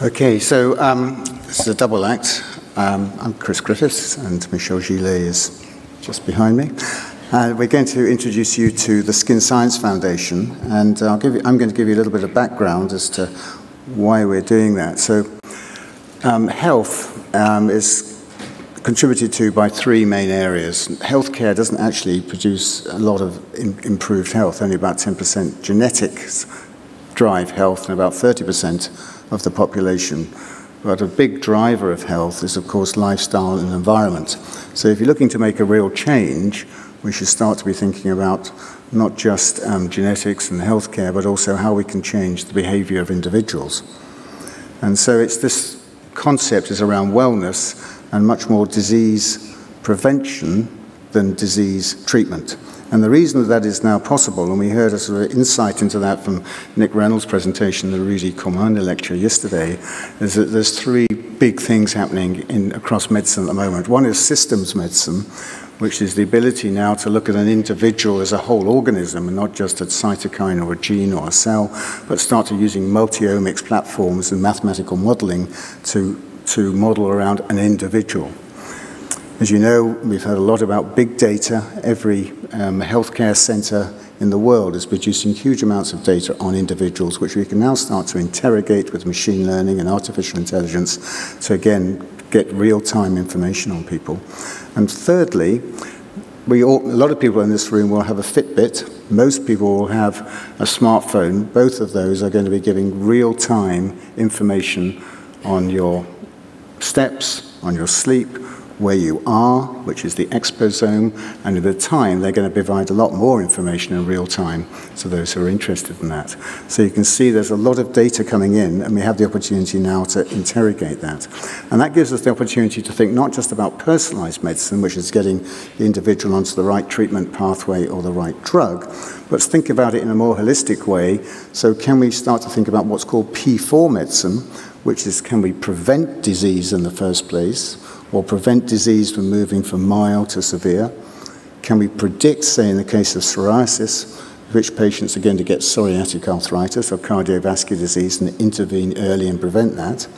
Okay, so this is a double act. I'm Chris Griffiths, and Michel Gilliet is just behind me. We're going to introduce you to the Skin Science Foundation, and I'm going to give you a little bit of background as to why we're doing that. So health is contributed to by three main areas. Healthcare doesn't actually produce a lot of improved health. Only about 10% genetics drive health, and about 30% of the population. But a big driver of health is, of course, lifestyle and environment. So if you're looking to make a real change, we should start to be thinking about not just genetics and healthcare, but also how we can change the behavior of individuals. And so it's this concept is around wellness and much more disease prevention than disease treatment. And the reason that is now possible, and we heard a sort of insight into that from Nick Reynolds' presentation, the Rudy Comanda lecture yesterday, is that there's three big things happening across medicine at the moment. One is systems medicine, which is the ability now to look at an individual as a whole organism and not just a cytokine or a gene or a cell, but start to using multi-omics platforms and mathematical modeling to model around an individual. As you know, we've heard a lot about big data. Every healthcare center in the world is producing huge amounts of data on individuals, which we can now start to interrogate with machine learning and artificial intelligence to, again, get real-time information on people. And thirdly, a lot of people in this room will have a Fitbit. Most people will have a smartphone. Both of those are going to be giving real-time information on your steps, on your sleep, where you are, which is the exposome, and at the time they're going to provide a lot more information in real time to those who are interested in that. So you can see there's a lot of data coming in, and we have the opportunity now to interrogate that. And that gives us the opportunity to think not just about personalised medicine, which is getting the individual onto the right treatment pathway or the right drug, but think about it in a more holistic way. So can we start to think about what's called P4 medicine, which is can we prevent disease in the first place, or prevent disease from moving from mild to severe? Can we predict, say in the case of psoriasis, which patients are going to get psoriatic arthritis or cardiovascular disease and intervene early and prevent that?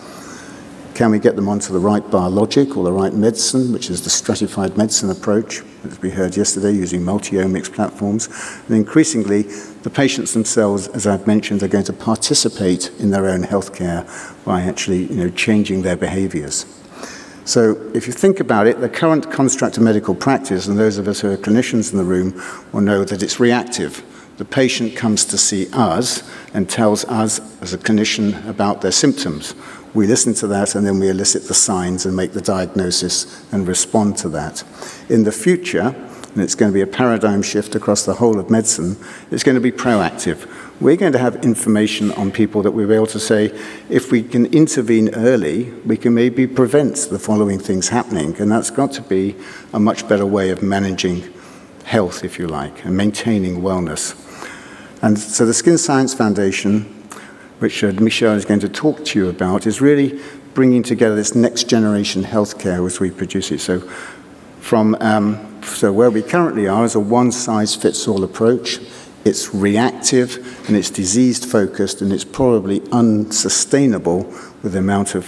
Can we get them onto the right biologic or the right medicine, which is the stratified medicine approach, as we heard yesterday, using multi-omics platforms? And increasingly, the patients themselves, as I've mentioned, are going to participate in their own healthcare by actually changing their behaviors. So if you think about it, the current construct of medical practice, and those of us who are clinicians in the room will know that it's reactive. The patient comes to see us and tells us as a clinician about their symptoms. We listen to that and then we elicit the signs and make the diagnosis and respond to that. In the future, and it's going to be a paradigm shift across the whole of medicine, it's going to be proactive. We're going to have information on people that we'll be able to say, if we can intervene early, we can maybe prevent the following things happening. And that's got to be a much better way of managing health, if you like, and maintaining wellness. And so the Skin Science Foundation, which Michel is going to talk to you about, is really bringing together this next generation healthcare as we produce it. So so where we currently are is a one-size-fits-all approach. It's reactive, and it's disease-focused, and it's probably unsustainable with the amount of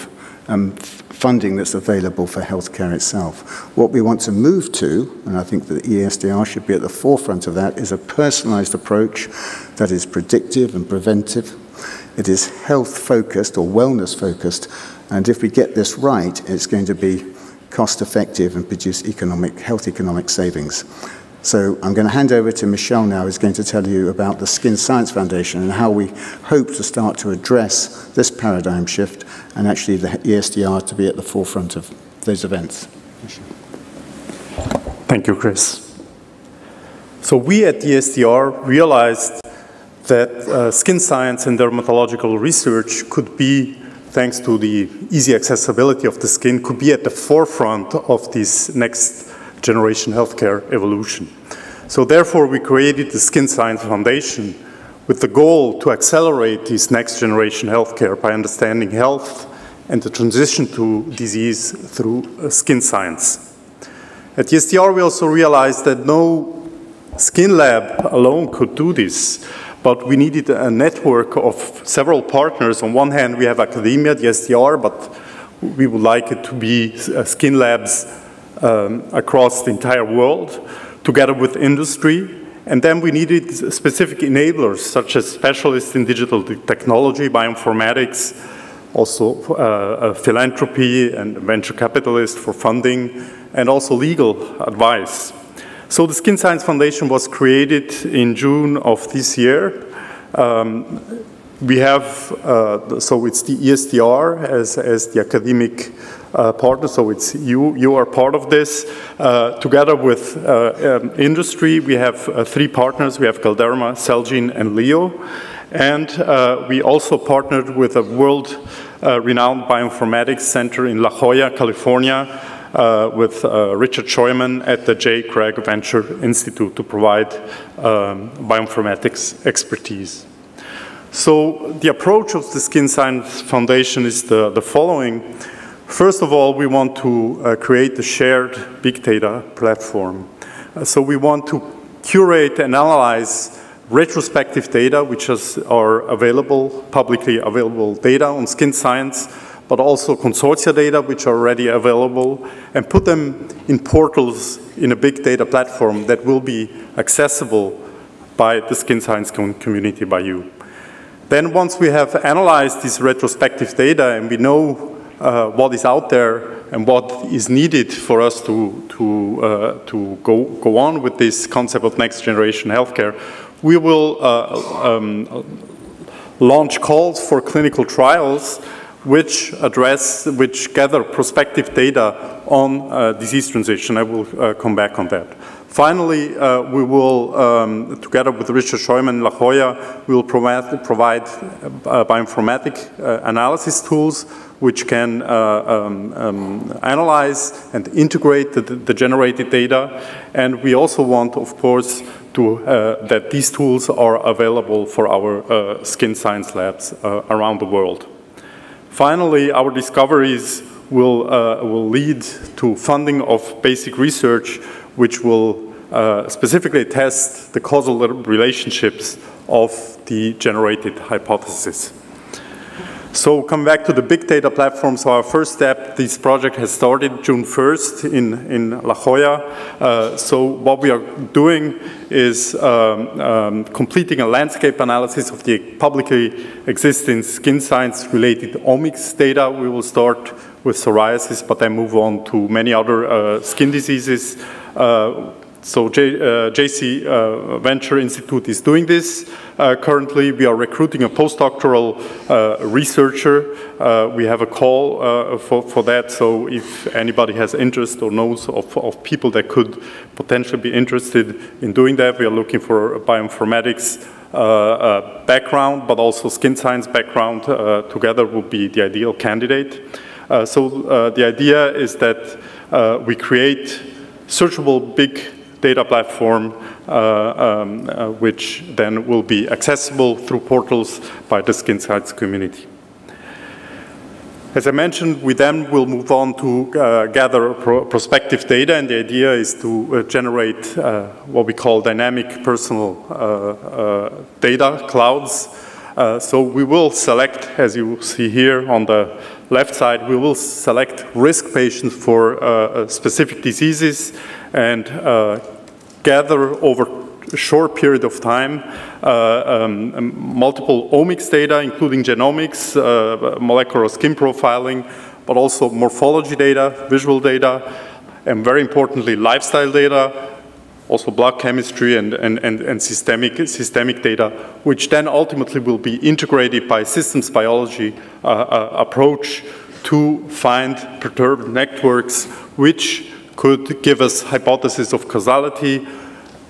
funding that's available for healthcare itself. What we want to move to, and I think that ESDR should be at the forefront of that, is a personalised approach that is predictive and preventive. It is health-focused or wellness-focused, and if we get this right, it's going to be cost-effective and produce health economic savings. So I'm going to hand over to Michel now, who's going to tell you about the Skin Science Foundation and how we hope to start to address this paradigm shift and actually the ESDR to be at the forefront of those events. Thank you, Chris. So we at ESDR realized that skin science and dermatological research could be, thanks to the easy accessibility of the skin, could be at the forefront of this next generation healthcare evolution. So therefore we created the Skin Science Foundation with the goal to accelerate this next generation healthcare by understanding health and the transition to disease through skin science. At ESDR we also realized that no skin lab alone could do this, but we needed a network of several partners. On one hand, we have academia, the ESDR, but we would like it to be skin labs across the entire world, together with industry. And then we needed specific enablers, such as specialists in digital technology, bioinformatics, also philanthropy and venture capitalists for funding, and also legal advice. So the Skin Science Foundation was created in June of this year. We have, so it's the ESDR as the academic partner, so it's you are part of this. Together with industry, we have 3 partners. We have Galderma, Celgene, and Leo. And we also partnered with a world-renowned bioinformatics center in La Jolla, California, with Richard Scheumann at the J. Craig Venture Institute to provide bioinformatics expertise. So the approach of the Skin Science Foundation is the following. First of all, we want to create a shared big data platform. So we want to curate and analyze retrospective data, which are available, publicly available data on skin science, but also consortia data, which are already available, and put them in portals in a big data platform that will be accessible by the skin science community, by you. Then once we have analyzed this retrospective data and we know what is out there and what is needed for us to go on with this concept of next generation healthcare, we will launch calls for clinical trials which gather prospective data on disease transition. I will come back on that. Finally, we will, together with Richard Scheumann in La Jolla, we will provide bioinformatic analysis tools which can analyze and integrate the generated data. And we also want, of course, that these tools are available for our skin science labs around the world. Finally, our discoveries will lead to funding of basic research, which will specifically test the causal relationships of the generated hypothesis. So come back to the big data platform. So our first step, this project has started June 1st in La Jolla. So what we are doing is completing a landscape analysis of the publicly existing skin science-related omics data. We will start with psoriasis, but then move on to many other skin diseases. So JC Venture Institute is doing this. Currently, we are recruiting a postdoctoral researcher. We have a call for that, so if anybody has interest or knows of people that could potentially be interested in doing that, we are looking for a bioinformatics background, but also skin science background together would be the ideal candidate. So the idea is that we create searchable big data platform, which then will be accessible through portals by the skin science community. As I mentioned, we then will move on to gather prospective data, and the idea is to generate what we call dynamic personal data clouds. So we will select, as you see here on the left side, we will select risk patients for specific diseases and gather over a short period of time multiple omics data, including genomics, molecular skin profiling, but also morphology data, visual data, and very importantly, lifestyle data, also blood chemistry and systemic data, which then ultimately will be integrated by systems biology approach to find perturbed networks, which could give us hypothesis of causality,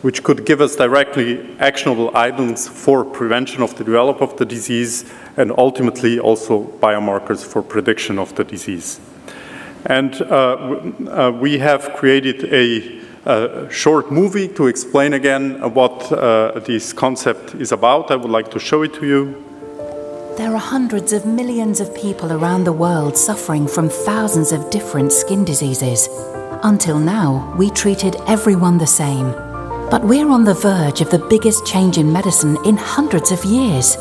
which could give us directly actionable items for prevention of the development of the disease, and ultimately also biomarkers for prediction of the disease. And we have created a short movie to explain again what this concept is about. I would like to show it to you. There are hundreds of millions of people around the world suffering from thousands of different skin diseases. Until now, we treated everyone the same. But we're on the verge of the biggest change in medicine in hundreds of years.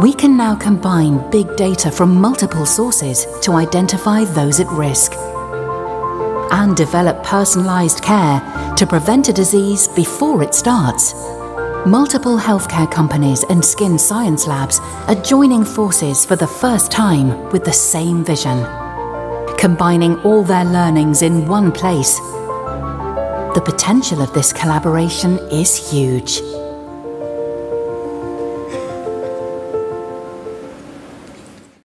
We can now combine big data from multiple sources to identify those at risk and develop personalised care to prevent a disease before it starts. Multiple healthcare companies and skin science labs are joining forces for the first time with the same vision, combining all their learnings in one place. The potential of this collaboration is huge.